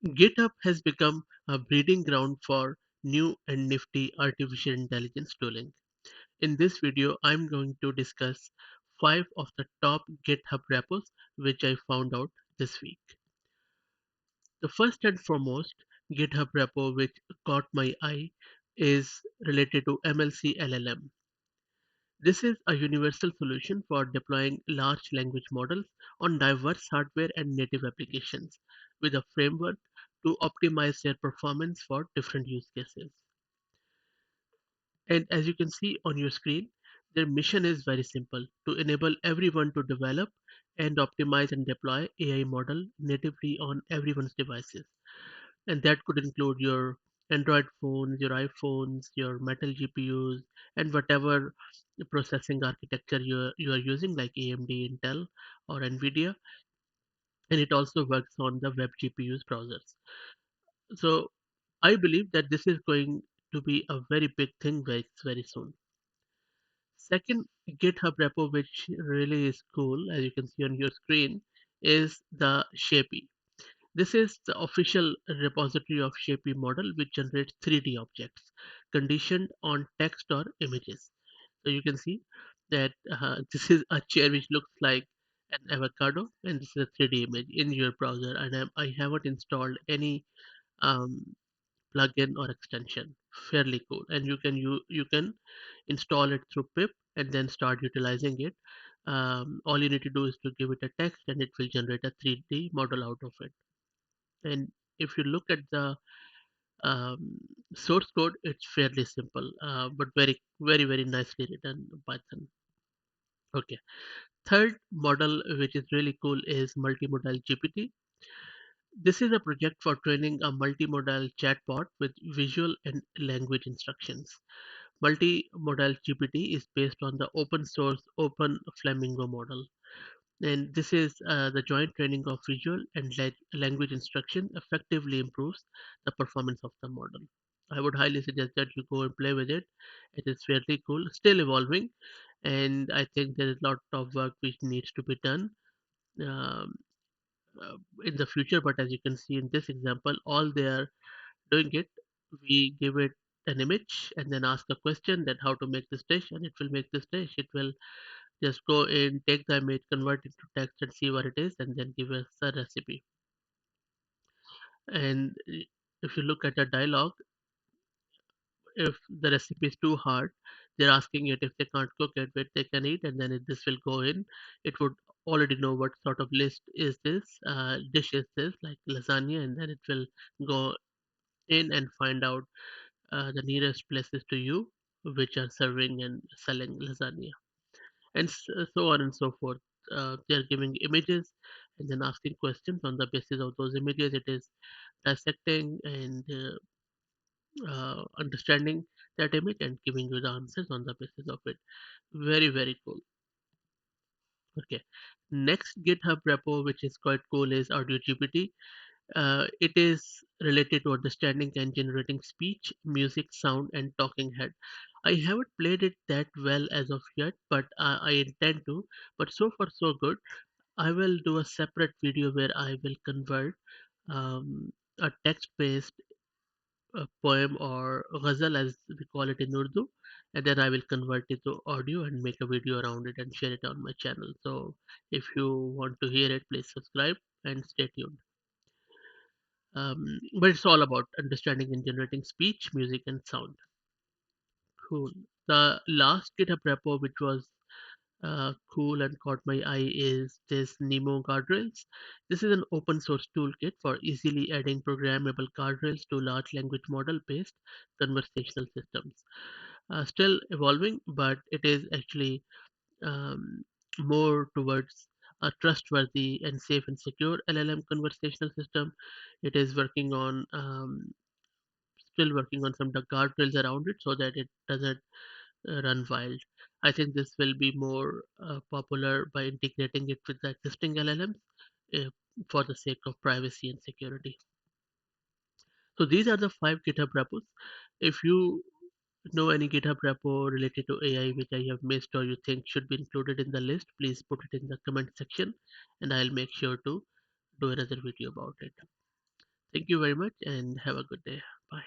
GitHub has become a breeding ground for new and nifty artificial intelligence tooling. In this video, I'm going to discuss 5 of the top GitHub repos which I found out this week. The first and foremost GitHub repo which caught my eye is related to MLC LLM. This is a universal solution for deploying large language models on diverse hardware and native applications with a framework to optimize their performance for different use cases. And as you can see on your screen, their mission is very simple to enable everyone to develop and optimize and deploy AI model natively on everyone's devices. And that could include your Android phones, your iPhones, your Metal GPUs, and whatever processing architecture you are using, like AMD, Intel, or NVIDIA. And it also works on the web GPUs browsers. So I believe that this is going to be a very big thing very soon. Second GitHub repo, which really is cool, as you can see on your screen, is the Shapey. This is the official repository of Shapey model, which generates 3D objects conditioned on text or images. So you can see that this is a chair which looks like an avocado, and this is a 3D image in your browser. And I haven't installed any um, plugin or extension. Fairly cool, and you can install it through pip and then start utilizing it. All you need to do is to give it a text and it will generate a 3D model out of it. And if you look at the um, source code, it's fairly simple, but very nicely written Python. Okay, third model which is really cool is multimodal GPT. This is a project for training a multimodal chatbot with visual and language instructions. Multimodal GPT is based on the open source Open Flamingo model. And this is the joint training of visual and language instruction effectively improves the performance of the model. I would highly suggest that you go and play with it. It is fairly cool, still evolving, and I think there is a lot of work which needs to be done um, in the future. But as you can see in this example, all they are doing it, we give it an image and then ask a question that how to make this dish, and it will make this dish. It will just go in, take the image, convert it to text, and see what it is, and then give us a recipe. And if you look at the dialogue, if the recipe is too hard, they're asking it if they can't cook it, but they can eat, and then this will go in. It would already know what sort of list is this, dish is this, like lasagna, and then it will go in and find out the nearest places to you which are serving and selling lasagna, and so on and so forth. They're giving images and then asking questions on the basis of those images. It is dissecting and understanding that image and giving you the answers on the basis of it. Very cool. Okay. Next GitHub repo, which is quite cool, is Audio GPT. It is related to understanding and generating speech, music, sound, and talking head. I haven't played it that well as of yet, but I intend to. But so far, so good. I will do a separate video where I will convert a text-based poem or ghazal, as we call it in Urdu, and then I will convert it to audio and make a video around it and share it on my channel. So if you want to hear it, please subscribe and stay tuned. But it's all about understanding and generating speech, music, and sound. Cool. The last GitHub repo, which was cool and caught my eye, is this Nemo guardrails. This is an open source toolkit for easily adding programmable guardrails to large language model based conversational systems. Still evolving, but it is actually um, more towards a trustworthy and safe and secure LLM conversational system. It is working on still working on some guardrails around it so that it doesn't run wild. I think this will be more popular by integrating it with the existing LLMs uh, for the sake of privacy and security. So these are the 5 GitHub repos. If you know any GitHub repo related to AI which I have missed or you think should be included in the list, please put it in the comment section and I'll make sure to do another video about it. Thank you very much and have a good day. Bye.